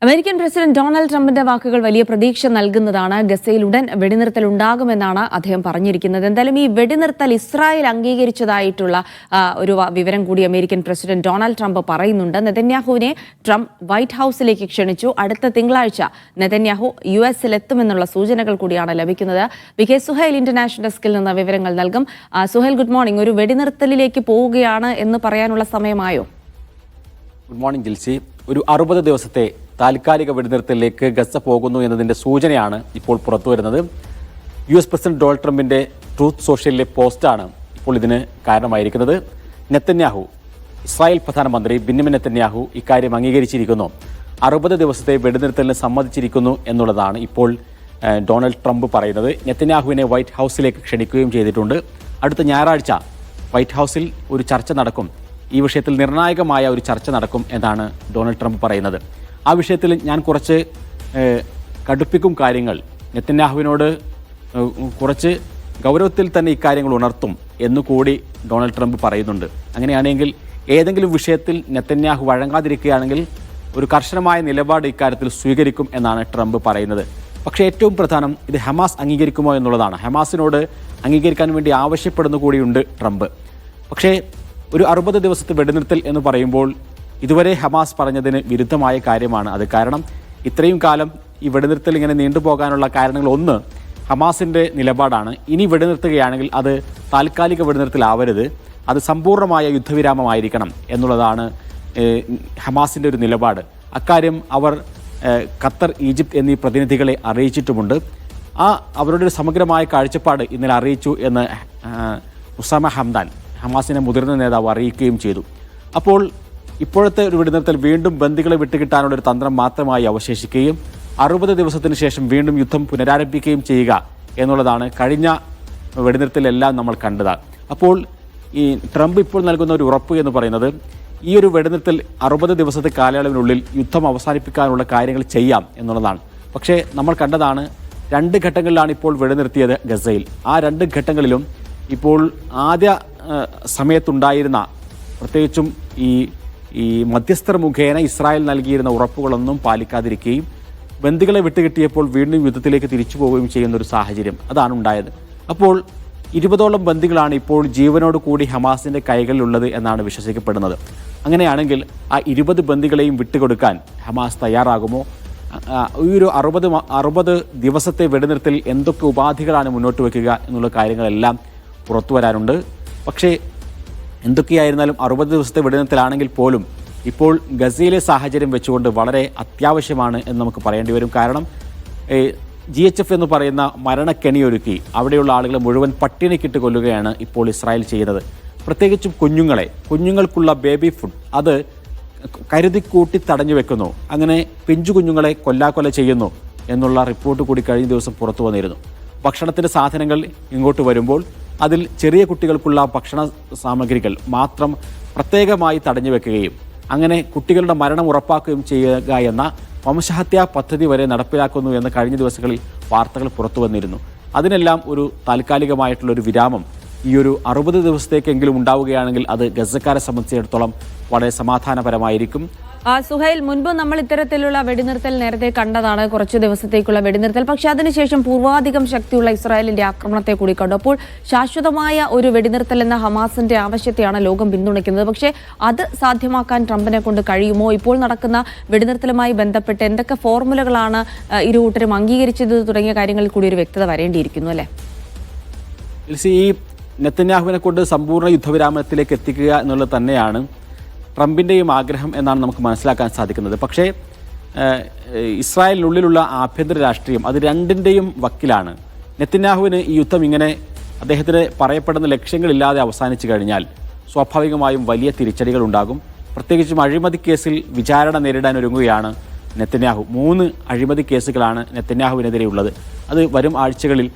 American president Donald ട്രംപിന്റെ വാക്കുകൾ വലിയ പ്രതീക്ഷ നൽകുന്നതാണ്. ഗസയിൽ ഉടൻ വെടിനിർത്തൽ ഉണ്ടാകുമെന്നാണ് അദ്ദേഹം പറഞ്ഞിരിക്കുന്നത്. എന്തായാലും ഈ വെടിനിർത്തൽ ഇസ്രായേൽ അംഗീകരിച്ചതായിട്ടുള്ള ഒരു വിവരം കൂടി അമേരിക്കൻ പ്രസിഡന്റ് ഡൊണാൾഡ് ട്രംപ് പറയുന്നുണ്ട്. നെതന്യാഹുവിനെ ട്രംപ് വൈറ്റ് ഹൌസിലേക്ക് ക്ഷണിച്ചു. അടുത്ത തിങ്കളാഴ്ച നെതന്യാഹു US-ലെത്തുമെന്നുള്ള സൂചനകൾ കൂടിയാണ് ലഭിക്കുന്നത്. വികെ സുഹൈൽ ഇന്റർനാഷണൽ ഡെസ്കിൽ നിന്ന് വിവരങ്ങൾ നൽകും. Suhail, good morning. ഒരു വെടിനിർത്തലിലേക്ക് പോവുകയാണ് എന്ന് പറയാനുള്ള സമയമായോ? Good morning Jilsy. ഒരു 60 ദിവസത്തെ താൽക്കാലിക വെടിനിർത്തലിലേക്ക് ഗസ പോകുന്നു എന്നതിൻ്റെ സൂചനയാണ് ഇപ്പോൾ പുറത്തു വരുന്നത്. US പ്രസിഡന്റ് ഡൊണാൾഡ് ട്രംപിൻ്റെ ട്രൂത്ത് സോഷ്യലിലെ പോസ്റ്റാണ് ഇപ്പോൾ ഇതിന് കാരണമായിരിക്കുന്നത്. നെതന്യാഹു, ഇസ്രായേൽ പ്രധാനമന്ത്രി ബെന്യാമിൻ നെതന്യാഹു ഇക്കാര്യം അംഗീകരിച്ചിരിക്കുന്നു. 60 ദിവസത്തെ വെടിനിർത്തലിന് സമ്മതിച്ചിരിക്കുന്നു എന്നുള്ളതാണ് ഇപ്പോൾ ഡൊണാൾഡ് ട്രംപ് പറയുന്നത്. നെതന്യാഹുവിനെ വൈറ്റ് ഹൗസിലേക്ക് ക്ഷണിക്കുകയും ചെയ്തിട്ടുണ്ട്. അടുത്ത ഞായറാഴ്ച വൈറ്റ് ഹൗസിൽ ഒരു ചർച്ച നടക്കും. ഈ വിഷയത്തിൽ നിർണായകമായ ഒരു ചർച്ച നടക്കും എന്നാണ് ഡൊണാൾഡ് ട്രംപ് പറയുന്നത്. ആ വിഷയത്തിൽ ഞാൻ കുറച്ച് കടുപ്പിക്കും കാര്യങ്ങൾ, നെതന്യാഹുവിനോട് കുറച്ച് ഗൗരവത്തിൽ തന്നെ ഇക്കാര്യങ്ങൾ ഉണർത്തും എന്നുകൂടി ഡൊണാൾഡ് ട്രംപ് പറയുന്നുണ്ട്. അങ്ങനെയാണെങ്കിൽ ഏതെങ്കിലും വിഷയത്തിൽ നെതന്യാഹു വഴങ്ങാതിരിക്കുകയാണെങ്കിൽ ഒരു കർശനമായ നിലപാട് ഇക്കാര്യത്തിൽ സ്വീകരിക്കും എന്നാണ് ട്രംപ് പറയുന്നത്. പക്ഷേ ഏറ്റവും പ്രധാനം ഇത് ഹമാസ് അംഗീകരിക്കുമോ എന്നുള്ളതാണ്. ഹമാസിനോട് അംഗീകരിക്കാൻ വേണ്ടി ആവശ്യപ്പെടുന്നു കൂടിയുണ്ട് ട്രംപ്. പക്ഷേ ഒരു 60 ദിവസത്തെ വെടിനിർത്തൽ എന്ന് പറയുമ്പോൾ ഇതുവരെ ഹമാസ് പറഞ്ഞതിന് വിരുദ്ധമായ കാര്യമാണ് അത്. കാരണം ഇത്രയും കാലം ഈ വെടിനിർത്തൽ ഇങ്ങനെ നീണ്ടുപോകാനുള്ള കാരണങ്ങൾ ഒന്ന് ഹമാസിൻ്റെ നിലപാടാണ്. ഇനി വെടിനിർത്തുകയാണെങ്കിൽ അത് താൽക്കാലിക വെടിനിർത്തലാവരുത്, അത് സമ്പൂർണ്ണമായ യുദ്ധവിരാമമായിരിക്കണം എന്നുള്ളതാണ് ഹമാസിൻ്റെ ഒരു നിലപാട്. അക്കാര്യം അവർ ഖത്തർ, ഈജിപ്ത് എന്നീ പ്രതിനിധികളെ അറിയിച്ചിട്ടുമുണ്ട്. അവരുടെ ഒരു സമഗ്രമായ കാഴ്ചപ്പാട് ഇന്നലെ അറിയിച്ചു എന്ന് ഉസാമ ഹംദാൻ, ഹമാസിനെ മുതിർന്ന നേതാവ്, അറിയിക്കുകയും ചെയ്തു. അപ്പോൾ ഇപ്പോഴത്തെ ഒരു വെടിനിർത്തൽ വീണ്ടും ബന്ദികളെ വിട്ടുകിട്ടാനുള്ളൊരു തന്ത്രം മാത്രമായി അവശേഷിക്കുകയും 60 ദിവസത്തിന് ശേഷം വീണ്ടും യുദ്ധം പുനരാരംഭിക്കുകയും ചെയ്യുക എന്നുള്ളതാണ് കഴിഞ്ഞ വെടിനിർത്തലെല്ലാം നമ്മൾ കണ്ടത്. അപ്പോൾ ഈ ട്രംപ് ഇപ്പോൾ നൽകുന്ന ഒരു ഉറപ്പ് എന്ന് പറയുന്നത് ഈ ഒരു വെടിനിർത്തൽ 60 ദിവസത്തെ കാലയളവിനുള്ളിൽ യുദ്ധം അവസാനിപ്പിക്കാനുള്ള കാര്യങ്ങൾ ചെയ്യാം എന്നുള്ളതാണ്. പക്ഷേ നമ്മൾ കണ്ടതാണ് 2 ഘട്ടങ്ങളിലാണ് ഇപ്പോൾ വെടിനിർത്തിയത് ഗസയിൽ. ആ 2 ഘട്ടങ്ങളിലും ഇപ്പോൾ ആദ്യ സമയത്തുണ്ടായിരുന്ന, പ്രത്യേകിച്ചും ഈ മധ്യസ്ഥർ മുഖേന ഇസ്രായേൽ നൽകിയിരുന്ന ഉറപ്പുകളൊന്നും പാലിക്കാതിരിക്കുകയും ബന്ദികളെ വിട്ടുകിട്ടിയപ്പോൾ വീണ്ടും യുദ്ധത്തിലേക്ക് തിരിച്ചു പോവുകയും ചെയ്യുന്ന ഒരു സാഹചര്യം അതാണ് ഉണ്ടായത്. അപ്പോൾ 20ഓളം ബന്ദികളാണ് ഇപ്പോൾ ജീവനോട് കൂടി ഹമാസിൻ്റെ കൈകളിലുള്ളത് എന്നാണ് വിശ്വസിക്കപ്പെടുന്നത്. അങ്ങനെയാണെങ്കിൽ ആ 20 ബന്ദികളെയും വിട്ടുകൊടുക്കാൻ ഹമാസ് തയ്യാറാകുമോ? ഈ ഒരു 60 ദിവസത്തെ വെടിനിർത്തൽ എന്തൊക്കെ ഉപാധികളാണ് മുന്നോട്ട് വയ്ക്കുക എന്നുള്ള കാര്യങ്ങളെല്ലാം പുറത്തു വരാനുണ്ട്. പക്ഷേ എന്തൊക്കെയായിരുന്നാലും 60 ദിവസത്തെ വെടിനിർത്തലാണെങ്കിൽ പോലും ഇപ്പോൾ ഗസയിലെ സാഹചര്യം വെച്ചുകൊണ്ട് വളരെ അത്യാവശ്യമാണ് എന്ന് നമുക്ക് പറയേണ്ടി വരും. കാരണം GHF എന്ന് പറയുന്ന മരണക്കെണിയൊരുക്കി അവിടെയുള്ള ആളുകളെ മുഴുവൻ പട്ടിണിക്കിട്ട് കൊല്ലുകയാണ് ഇപ്പോൾ ഇസ്രായേൽ ചെയ്യുന്നത്. പ്രത്യേകിച്ചും കുഞ്ഞുങ്ങൾക്കുള്ള ബേബി ഫുഡ് അത് കരുതിക്കൂട്ടി തടഞ്ഞു വെക്കുന്നു. അങ്ങനെ പിഞ്ചു കുഞ്ഞുങ്ങളെ കൊല്ലാക്കൊല ചെയ്യുന്നു എന്നുള്ള റിപ്പോർട്ട് കൂടി കഴിഞ്ഞ ദിവസം പുറത്തു വന്നിരുന്നു. ഭക്ഷണത്തിൻ്റെ സാധനങ്ങൾ ഇങ്ങോട്ട് വരുമ്പോൾ അതിൽ ചെറിയ കുട്ടികൾക്കുള്ള ഭക്ഷണ സാമഗ്രികൾ മാത്രം പ്രത്യേകമായി തടഞ്ഞു വെക്കുകയും അങ്ങനെ കുട്ടികളുടെ മരണം ഉറപ്പാക്കുകയും ചെയ്യുക എന്ന വംശഹത്യാ പദ്ധതി വരെ നടപ്പിലാക്കുന്നു എന്ന് കഴിഞ്ഞ ദിവസങ്ങളിൽ വാർത്തകൾ പുറത്തു വന്നിരുന്നു. അതിനെല്ലാം ഒരു താൽക്കാലികമായിട്ടുള്ളൊരു വിരാമം ഈ ഒരു 60 ദിവസത്തേക്കെങ്കിലും ഉണ്ടാവുകയാണെങ്കിൽ അത് ഗസക്കാരെ സംബന്ധിച്ചിടത്തോളം വളരെ സമാധാനപരമായിരിക്കും. സുഹൈൽ, മുൻപ് നമ്മൾ ഇത്തരത്തിലുള്ള വെടിനിർത്തൽ നേരത്തെ കണ്ടതാണ്, കുറച്ച് ദിവസത്തേക്കുള്ള വെടിനിർത്തൽ. പക്ഷേ അതിനുശേഷം പൂർവാധികം ശക്തിയുള്ള ഇസ്രായേലിന്റെ ആക്രമണത്തെ കൂടി കണ്ടു. അപ്പോൾ ശാശ്വതമായ ഒരു വെടിനിർത്തൽ എന്ന ഹമാസിന്റെ ആവശ്യത്തെയാണ് ലോകം പിന്തുണയ്ക്കുന്നത്. പക്ഷേ അത് സാധ്യമാക്കാൻ ട്രംപിനെ കൊണ്ട് കഴിയുമോ? ഇപ്പോൾ നടക്കുന്ന വെടിനിർത്തലുമായി ബന്ധപ്പെട്ട് എന്തൊക്കെ ഫോർമുലകളാണ് ഇരു കൂട്ടരും അംഗീകരിച്ചത് തുടങ്ങിയ കാര്യങ്ങളിൽ കൂടി ഒരു വ്യക്തത വരേണ്ടിയിരിക്കുന്നു അല്ലേ? ഈ നെതന്യാഹുവിനെ കൊണ്ട് സമ്പൂർണ്ണ യുദ്ധവിരാമത്തിലേക്ക് എത്തിക്കുക എന്നുള്ളത് തന്നെയാണ് ട്രംപിൻ്റെയും ആഗ്രഹം എന്നാണ് നമുക്ക് മനസ്സിലാക്കാൻ സാധിക്കുന്നത്. പക്ഷേ ഇസ്രായേലിനുള്ളിലുള്ള ആഭ്യന്തര രാഷ്ട്രീയം അത് രണ്ടിൻ്റെയും വക്കിലാണ്. നെതന്യാഹുവിന് ഈ യുദ്ധം ഇങ്ങനെ അദ്ദേഹത്തിന് പറയപ്പെടുന്ന ലക്ഷ്യങ്ങളില്ലാതെ അവസാനിച്ചു കഴിഞ്ഞാൽ സ്വാഭാവികമായും വലിയ തിരിച്ചടികൾ ഉണ്ടാകും. പ്രത്യേകിച്ചും അഴിമതി കേസിൽ വിചാരണ നേരിടാൻ ഒരുങ്ങുകയാണ് നെതന്യാഹു. 3 അഴിമതി കേസുകളാണ് നെതന്യാഹുവിനെതിരെ ഉള്ളത്. അത് വരും ആഴ്ചകളിൽ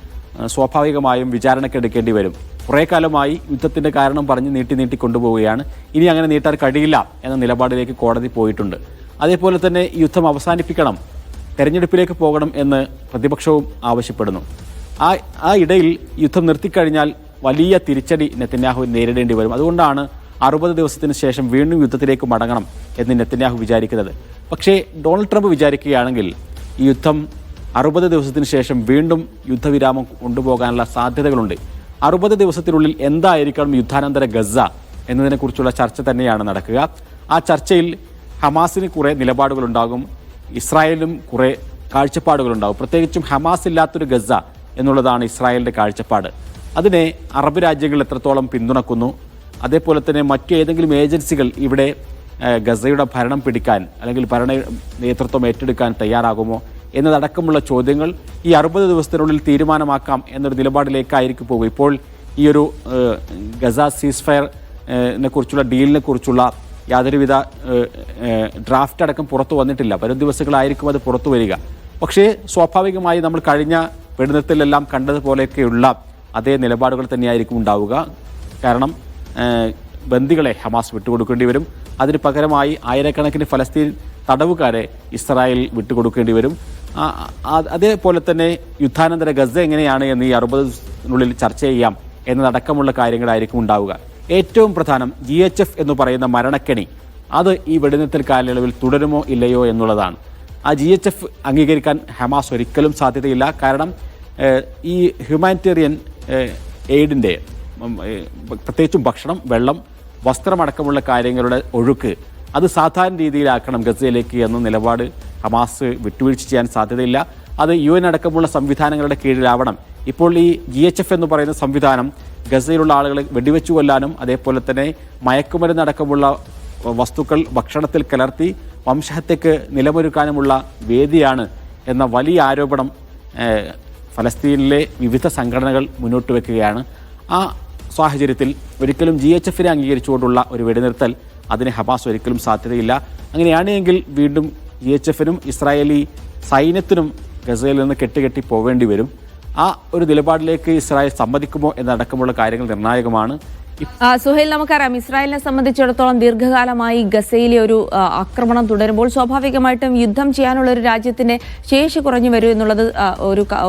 സ്വാഭാവികമായും വിചാരണക്കെടുക്കേണ്ടി വരും. കുറേ കാലമായി യുദ്ധത്തിൻ്റെ കാരണം പറഞ്ഞ് നീട്ടി കൊണ്ടുപോവുകയാണ്. ഇനി അങ്ങനെ നീട്ടാൻ കഴിയില്ല എന്ന നിലപാടിലേക്ക് കോടതി പോയിട്ടുണ്ട്. അതേപോലെ തന്നെ ഈ യുദ്ധം അവസാനിപ്പിക്കണം, തെരഞ്ഞെടുപ്പിലേക്ക് പോകണം എന്ന് പ്രതിപക്ഷവും ആവശ്യപ്പെടുന്നു. ആ ഇടയിൽ യുദ്ധം നിർത്തിക്കഴിഞ്ഞാൽ വലിയ തിരിച്ചടി നെതന്യാഹു നേരിടേണ്ടി വരും. അതുകൊണ്ടാണ് 60 ദിവസത്തിന് ശേഷം വീണ്ടും യുദ്ധത്തിലേക്ക് മടങ്ങണം എന്ന് നെതന്യാഹു വിചാരിക്കുന്നത്. പക്ഷേ ഡൊണാൾഡ് ട്രംപ് വിചാരിക്കുകയാണെങ്കിൽ ഈ യുദ്ധം 60 ദിവസത്തിന് ശേഷം വീണ്ടും യുദ്ധവിരാമം കൊണ്ടുപോകാനുള്ള സാധ്യതകളുണ്ട്. 60 ദിവസത്തിനുള്ളിൽ എന്തായിരിക്കണം യുദ്ധാനന്തര ഗസ എന്നതിനെക്കുറിച്ചുള്ള ചർച്ച തന്നെയാണ് നടക്കുക. ആ ചർച്ചയിൽ ഹമാസിന് കുറേ നിലപാടുകളുണ്ടാകും, ഇസ്രായേലിനും കുറേ കാഴ്ചപ്പാടുകളുണ്ടാകും. പ്രത്യേകിച്ചും ഹമാസ് ഇല്ലാത്തൊരു ഗസ എന്നുള്ളതാണ് ഇസ്രായേലിൻ്റെ കാഴ്ചപ്പാട്. അതിനെ അറബ് രാജ്യങ്ങൾ എത്രത്തോളം പിന്തുണക്കുന്നു, അതേപോലെ തന്നെ മറ്റു ഏതെങ്കിലും ഏജൻസികൾ ഇവിടെ ഗസയുടെ ഭരണം പിടിക്കാൻ അല്ലെങ്കിൽ ഭരണ നേതൃത്വം ഏറ്റെടുക്കാൻ തയ്യാറാകുമോ എന്നതടക്കമുള്ള ചോദ്യങ്ങൾ ഈ 60 ദിവസത്തിനുള്ളിൽ തീരുമാനമാക്കാം എന്നൊരു നിലപാടിലേക്കായിരിക്കും പോകും. ഇപ്പോൾ ഈ ഒരു ഗസ സീസ് ഫയറിനെ കുറിച്ചുള്ള ഡീലിനെ കുറിച്ചുള്ള യാതൊരുവിധ ഡ്രാഫ്റ്റ് അടക്കം പുറത്തു വന്നിട്ടില്ല. വരും ദിവസങ്ങളായിരിക്കും അത് പുറത്തു വരിക. പക്ഷേ സ്വാഭാവികമായി നമ്മൾ കഴിഞ്ഞ വെടിനിർത്തലെല്ലാം കണ്ടതുപോലെയൊക്കെയുള്ള അതേ നിലപാടുകൾ തന്നെയായിരിക്കും ഉണ്ടാവുക. കാരണം ബന്ദികളെ ഹമാസ് വിട്ടുകൊടുക്കേണ്ടി വരും, അതിന് പകരമായി ആയിരക്കണക്കിന് ഫലസ്തീൻ തടവുകാരെ ഇസ്രായേൽ വിട്ടുകൊടുക്കേണ്ടി വരും. അതേപോലെ തന്നെ യുദ്ധാനന്തര ഗസ എങ്ങനെയാണ് എന്ന് ഈ 60 ചർച്ച ചെയ്യാം എന്നതടക്കമുള്ള കാര്യങ്ങളായിരിക്കും ഉണ്ടാവുക. ഏറ്റവും പ്രധാനം GHF എന്ന് പറയുന്ന മരണക്കെണി, അത് ഈ വെടിനിർത്തൽ കാലയളവിൽ തുടരുമോ ഇല്ലയോ എന്നുള്ളതാണ്. ആ GHF അംഗീകരിക്കാൻ ഹമാസ് ഒരിക്കലും സാധ്യതയില്ല. കാരണം ഈ ഹ്യൂമാനിറ്റേറിയൻ എയ്ഡിൻ്റെ പ്രത്യേകിച്ചും ഭക്ഷണം, വെള്ളം, വസ്ത്രമടക്കമുള്ള കാര്യങ്ങളുടെ ഒഴുക്ക് അത് സാധാരണ രീതിയിലാക്കണം ഗസയിലേക്ക് എന്ന നിലപാട് ഹമാസ് വിട്ടുവീഴ്ച ചെയ്യാൻ സാധ്യതയില്ല. അത് UN അടക്കമുള്ള സംവിധാനങ്ങളുടെ കീഴിലാവണം. ഇപ്പോൾ ഈ GHF എന്ന് പറയുന്ന സംവിധാനം ഗസയിലുള്ള ആളുകളെ വെടിവെച്ചു കൊല്ലാനും അതേപോലെ തന്നെ മയക്കുമരുന്നടക്കമുള്ള വസ്തുക്കൾ ഭക്ഷണത്തിൽ കലർത്തി വംശഹത്യക്ക് നിലമൊരുക്കാനുമുള്ള വേദിയാണ് എന്ന വലിയ ആരോപണം ഫലസ്തീനിലെ വിവിധ സംഘടനകൾ മുന്നോട്ട് വയ്ക്കുകയാണ്. ആ സാഹചര്യത്തിൽ ഒരിക്കലും GHFനെ അംഗീകരിച്ചുകൊണ്ടുള്ള ഒരു വെടിനിർത്തൽ അതിന് ഹമാസ് ഒരിക്കലും സാധ്യതയില്ല. അങ്ങനെയാണെങ്കിൽ വീണ്ടും GHFനും ഇസ്രായേലി സൈന്യത്തിനും ഗസയിൽ നിന്ന് കെട്ടി പോവേണ്ടി വരും. ആ ഒരു നിലപാടിലേക്ക് ഇസ്രായേൽ സമ്മതിക്കുമോ എന്നടക്കമുള്ള കാര്യങ്ങൾ നിർണായകമാണ്. സുഹൈൽ, നമുക്കറിയാം ഇസ്രായേലിനെ സംബന്ധിച്ചിടത്തോളം ദീർഘകാലമായി ഗസയിലെ ഒരു ആക്രമണം തുടരുമ്പോൾ സ്വാഭാവികമായിട്ടും യുദ്ധം ചെയ്യാനുള്ള ഒരു രാജ്യത്തിന്റെ ശേഷി കുറഞ്ഞു വരും എന്നുള്ളത്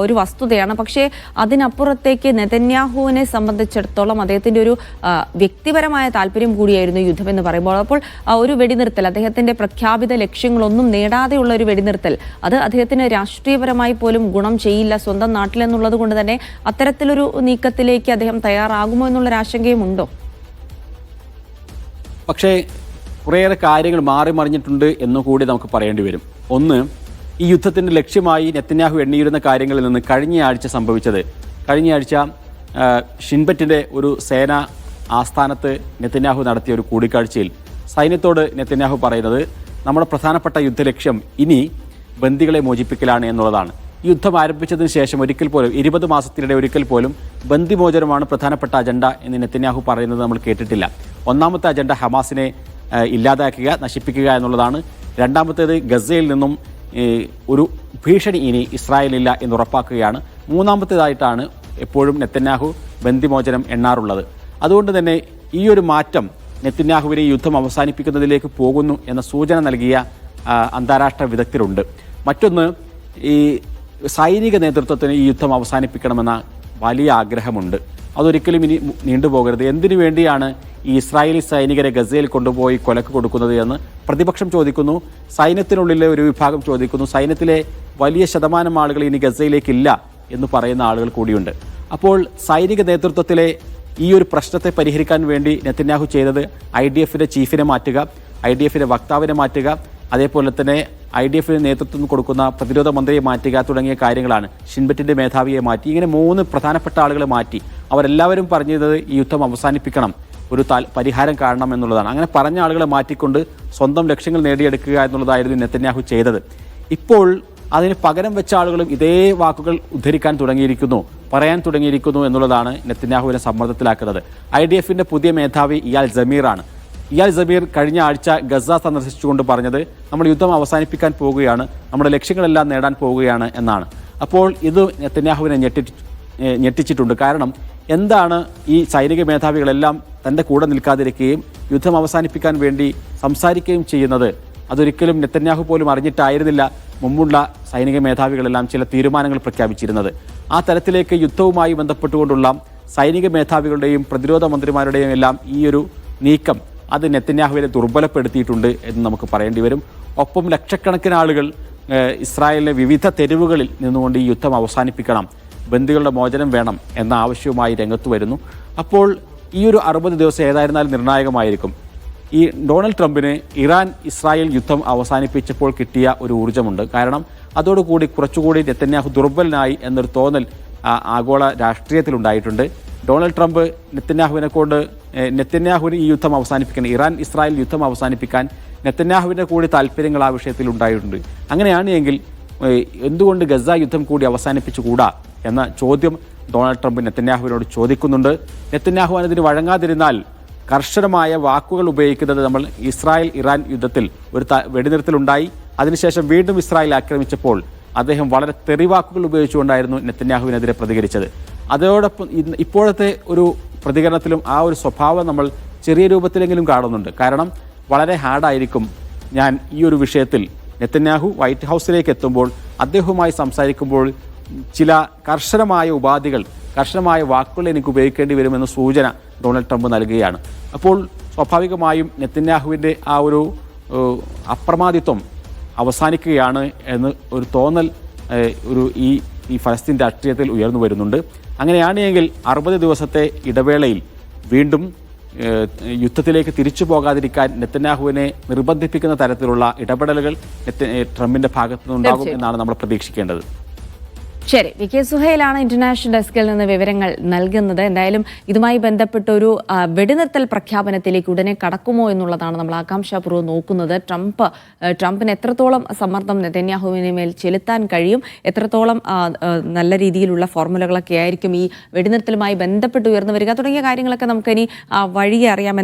ഒരു വസ്തുതയാണ്. പക്ഷേ അതിനപ്പുറത്തേക്ക് നെതന്യാഹുവിനെ സംബന്ധിച്ചിടത്തോളം അദ്ദേഹത്തിന്റെ ഒരു വ്യക്തിപരമായ താല്പര്യം കൂടിയായിരുന്നു യുദ്ധം എന്ന് പറയുമ്പോൾ. അപ്പോൾ ഒരു വെടിനിർത്തൽ, അദ്ദേഹത്തിന്റെ പ്രഖ്യാപിത ലക്ഷ്യങ്ങളൊന്നും നേടാതെയുള്ള ഒരു വെടിനിർത്തൽ, അത് അദ്ദേഹത്തിന് രാഷ്ട്രീയപരമായി പോലും ഗുണം ചെയ്യില്ല സ്വന്തം നാട്ടിലെന്നുള്ളത് കൊണ്ട് തന്നെ അത്തരത്തിലൊരു നീക്കത്തിലേക്ക് അദ്ദേഹം തയ്യാറാകുമോ എന്നുള്ളൊരു ആശങ്കയും ഉണ്ട്. പക്ഷേ കുറേയേറെ കാര്യങ്ങൾ മാറി മറിഞ്ഞിട്ടുണ്ട് എന്നുകൂടി നമുക്ക് പറയേണ്ടി വരും. ഒന്ന്, ഈ യുദ്ധത്തിൻ്റെ ലക്ഷ്യമായി നെതന്യാഹു എണ്ണിയിരുന്ന കാര്യങ്ങളിൽ നിന്ന് കഴിഞ്ഞയാഴ്ച സംഭവിച്ചത്, കഴിഞ്ഞയാഴ്ച ഷിൻബെറ്റിൻ്റെ ഒരു സേനാ ആസ്ഥാനത്ത് നെതന്യാഹു നടത്തിയ ഒരു കൂടിക്കാഴ്ചയിൽ സൈന്യത്തോട് നെതന്യാഹു പറയുന്നത് നമ്മുടെ പ്രധാനപ്പെട്ട യുദ്ധലക്ഷ്യം ഇനി ബന്ദികളെ മോചിപ്പിക്കലാണ് എന്നുള്ളതാണ്. യുദ്ധം ആരംഭിച്ചതിന് ശേഷം ഒരിക്കൽ പോലും 20 മാസത്തിനിടെ ഒരിക്കൽ പോലും ബന്ദിമോചനമാണ് പ്രധാനപ്പെട്ട അജണ്ട എന്ന് നെതന്യാഹു പറയുന്നത് നമ്മൾ കേട്ടിട്ടില്ല. ഒന്നാമത്തെ അജണ്ട ഹമാസിനെ ഇല്ലാതാക്കുക, നശിപ്പിക്കുക എന്നുള്ളതാണ്. രണ്ടാമത്തേത് ഗസയിൽ നിന്നും ഒരു ഭീഷണി ഇനി ഇസ്രായേലില്ല എന്ന് ഉറപ്പാക്കുകയാണ്. മൂന്നാമത്തേതായിട്ടാണ് എപ്പോഴും നെതന്യാഹു ബന്ദിമോചനം എണ്ണാറുള്ളത്. അതുകൊണ്ട് തന്നെ ഈ ഒരു മാറ്റം നെതന്യാഹുവിനെ ഈ യുദ്ധം അവസാനിപ്പിക്കുന്നതിലേക്ക് പോകുന്നു എന്ന സൂചന നൽകിയ അന്താരാഷ്ട്ര വിദഗ്ധരുണ്ട്. മറ്റൊന്ന്, ഈ സൈനിക നേതൃത്വത്തിന് ഈ യുദ്ധം അവസാനിപ്പിക്കണമെന്ന വലിയ ആഗ്രഹമുണ്ട്. അതൊരിക്കലും ഇനി നീണ്ടുപോകരുത്. എന്തിനു വേണ്ടിയാണ് ഈ ഇസ്രായേലി സൈനികരെ ഗസയിൽ കൊണ്ടുപോയി കൊലക്ക് കൊടുക്കുന്നത് എന്ന് പ്രതിപക്ഷം ചോദിക്കുന്നു. സൈന്യത്തിനുള്ളിലെ ഒരു വിഭാഗം ചോദിക്കുന്നു. സൈന്യത്തിലെ വലിയ ശതമാനം ആളുകൾ ഇനി ഗസയിലേക്കില്ല എന്ന് പറയുന്ന ആളുകൾ കൂടിയുണ്ട്. അപ്പോൾ സൈനിക നേതൃത്വത്തിലെ ഈ ഒരു പ്രശ്നത്തെ പരിഹരിക്കാൻ വേണ്ടി നെതന്യാഹു ചെയ്തത് IDFന്റെ ചീഫിനെ മാറ്റുക, IDFന്റെ വക്താവിനെ മാറ്റുക, അതേപോലെ തന്നെ IDFന് നേതൃത്വം കൊടുക്കുന്ന പ്രതിരോധ മന്ത്രിയെ മാറ്റുക തുടങ്ങിയ കാര്യങ്ങളാണ്. ഷിൻബെറ്റിൻ്റെ മേധാവിയെ മാറ്റി. ഇങ്ങനെ 3 പ്രധാനപ്പെട്ട ആളുകളെ മാറ്റി. അവരെല്ലാവരും പറഞ്ഞത് ഈ യുദ്ധം അവസാനിപ്പിക്കണം, ഒരു പരിഹാരം കാണണം എന്നുള്ളതാണ്. അങ്ങനെ പറഞ്ഞ ആളുകളെ മാറ്റിക്കൊണ്ട് സ്വന്തം ലക്ഷ്യങ്ങൾ നേടിയെടുക്കുക എന്നുള്ളതായിരുന്നു നെതന്യാഹു ചെയ്തത്. ഇപ്പോൾ അതിന് പകരം വെച്ച ആളുകളും ഇതേ വാക്കുകൾ ഉദ്ധരിക്കാൻ തുടങ്ങിയിരിക്കുന്നു, പറയാൻ തുടങ്ങിയിരിക്കുന്നു എന്നുള്ളതാണ് നെതന്യാഹുവിനെ സമ്മർദ്ദത്തിലാക്കുന്നത്. IDFന്റെ പുതിയ മേധാവി ഇയാൽ സമീറാണ്. ഇയാൽ സമീർ കഴിഞ്ഞ ആഴ്ച ഗസ സന്ദർശിച്ചുകൊണ്ട് പറഞ്ഞത് നമ്മൾ യുദ്ധം അവസാനിപ്പിക്കാൻ പോവുകയാണ്, നമ്മുടെ ലക്ഷ്യങ്ങളെല്ലാം നേടാൻ പോവുകയാണ് എന്നാണ്. അപ്പോൾ ഇത് നെതന്യാഹുവിനെ ഞെട്ടിച്ചിട്ടുണ്ട്. കാരണം എന്താണ് ഈ സൈനിക മേധാവികളെല്ലാം തൻ്റെ കൂടെ നിൽക്കാതിരിക്കുകയും യുദ്ധം അവസാനിപ്പിക്കാൻ വേണ്ടി സംസാരിക്കുകയും ചെയ്യുന്നത്? അതൊരിക്കലും നെതന്യാഹു പോലും അറിഞ്ഞിട്ടായിരുന്നില്ല മുമ്പുള്ള സൈനിക മേധാവികളെല്ലാം ചില തീരുമാനങ്ങൾ പ്രഖ്യാപിച്ചിരുന്നത്. ആ തരത്തിലേക്ക് യുദ്ധവുമായി ബന്ധപ്പെട്ടുകൊണ്ടുള്ള സൈനിക മേധാവികളുടെയും പ്രതിരോധ മന്ത്രിമാരുടെയും എല്ലാം ഈ ഒരു നീക്കം അത് നെതന്യാഹുവിനെ ദുർബലപ്പെടുത്തിയിട്ടുണ്ട് എന്ന് നമുക്ക് പറയേണ്ടി വരും. ഒപ്പം ലക്ഷക്കണക്കിന് ആളുകൾ ഇസ്രായേലിലെ വിവിധ തെരുവുകളിൽ നിന്നുകൊണ്ട് ഈ യുദ്ധം അവസാനിപ്പിക്കണം, ബന്ദികളുടെ മോചനം വേണം എന്ന ആവശ്യവുമായി രംഗത്ത് വരുന്നു. അപ്പോൾ ഈ ഒരു 60 ദിവസം ഏതായിരുന്നാലും നിർണായകമായിരിക്കും. ഈ ഡൊണാൾഡ് ട്രംപിന് ഇറാൻ ഇസ്രായേൽ യുദ്ധം അവസാനിപ്പിച്ചപ്പോൾ കിട്ടിയ ഒരു ഊർജ്ജമുണ്ട്. കാരണം അതോടുകൂടി കുറച്ചുകൂടി നെതന്യാഹു ദുർബലനായി എന്നൊരു തോന്നൽ ആഗോള രാഷ്ട്രീയത്തിലുണ്ടായിട്ടുണ്ട്. ഡൊണാൾഡ് ട്രംപ് നെതന്യാഹുവിന് ഈ യുദ്ധം അവസാനിപ്പിക്കാൻ, ഇറാൻ ഇസ്രായേൽ യുദ്ധം അവസാനിപ്പിക്കാൻ നെതന്യാഹുവിൻ്റെ കൂടി താല്പര്യങ്ങൾ ആ വിഷയത്തിൽ ഉണ്ടായിട്ടുണ്ട്. അങ്ങനെയാണ് എങ്കിൽ എന്തുകൊണ്ട് ഗസ യുദ്ധം കൂടി അവസാനിപ്പിച്ചുകൂടാ എന്ന ചോദ്യം ഡൊണാൾഡ് ട്രംപ് നെതന്യാഹുവിനോട് ചോദിക്കുന്നുണ്ട്. നെതന്യാഹു അതിന് വഴങ്ങാതിരുന്നാൽ കർശനമായ വാക്കുകൾ ഉപയോഗിക്കുന്നത് നമ്മൾ ഇസ്രായേൽ ഇറാൻ യുദ്ധത്തിൽ ഒരു വെടിനിർത്തലുണ്ടായി, അതിനുശേഷം വീണ്ടും ഇസ്രായേൽ ആക്രമിച്ചപ്പോൾ അദ്ദേഹം വളരെ തെറിവാക്കുകൾ ഉപയോഗിച്ചുകൊണ്ടായിരുന്നു നെതന്യാഹുവിനെതിരെ പ്രതികരിച്ചത്. അതോടൊപ്പം ഇപ്പോഴത്തെ ഒരു പ്രതികരണത്തിലും ആ ഒരു സ്വഭാവം നമ്മൾ ചെറിയ രൂപത്തിലെങ്കിലും കാണുന്നുണ്ട്. കാരണം വളരെ ഹാർഡായിരിക്കും ഞാൻ ഈ ഒരു വിഷയത്തിൽ നെതന്യാഹു വൈറ്റ് ഹൗസിലേക്ക് എത്തുമ്പോൾ അദ്ദേഹവുമായി സംസാരിക്കുമ്പോൾ ചില കർശനമായ ഉപാധികൾ, കർശനമായ വാക്കുകൾ എനിക്ക് ഉപയോഗിക്കേണ്ടി വരുമെന്ന സൂചന ഡൊണാൾഡ് ട്രംപ് നൽകുകയാണ്. അപ്പോൾ സ്വാഭാവികമായും നെതന്യാഹുവിൻ്റെ ആ ഒരു അപ്രമാദിത്വം അവസാനിക്കുകയാണ് എന്ന് ഒരു തോന്നൽ ഈ ഫലസ്തീൻ രാഷ്ട്രീയത്തിൽ ഉയർന്നു വരുന്നുണ്ട്. അങ്ങനെയാണെങ്കിൽ 60 ദിവസത്തെ ഇടവേളയിൽ വീണ്ടും യുദ്ധത്തിലേക്ക് തിരിച്ചു പോകാതിരിക്കാൻ നെതന്യാഹുവിനെ നിർബന്ധിപ്പിക്കുന്ന തരത്തിലുള്ള ഇടപെടലുകൾ ട്രംപിന്റെ ഭാഗത്തുനിന്നുണ്ടാകും എന്നാണ് നമ്മൾ പ്രതീക്ഷിക്കേണ്ടത്. ശരി, വി കെ സുഹൈലാണ് ഇന്റർനാഷണൽ ഡെസ്കിൽ നിന്ന് വിവരങ്ങൾ നൽകുന്നത്. എന്തായാലും ഇതുമായി ബന്ധപ്പെട്ടൊരു വെടിനിർത്തൽ പ്രഖ്യാപനത്തിലേക്ക് ഉടനെ കടക്കുമോ എന്നുള്ളതാണ് നമ്മൾ ആകാംക്ഷാപൂർവ്വം നോക്കുന്നത്. ട്രംപിന് എത്രത്തോളം സമ്മർദ്ദം നെതന്യാഹുവിന് മേൽ ചെലുത്താൻ കഴിയും, എത്രത്തോളം നല്ല രീതിയിലുള്ള ഫോർമുലകളൊക്കെ ആയിരിക്കും ഈ വെടിനിർത്തലുമായി ബന്ധപ്പെട്ട് ഉയർന്നു വരിക തുടങ്ങിയ കാര്യങ്ങളൊക്കെ നമുക്കിനി വഴിയെ അറിയാം.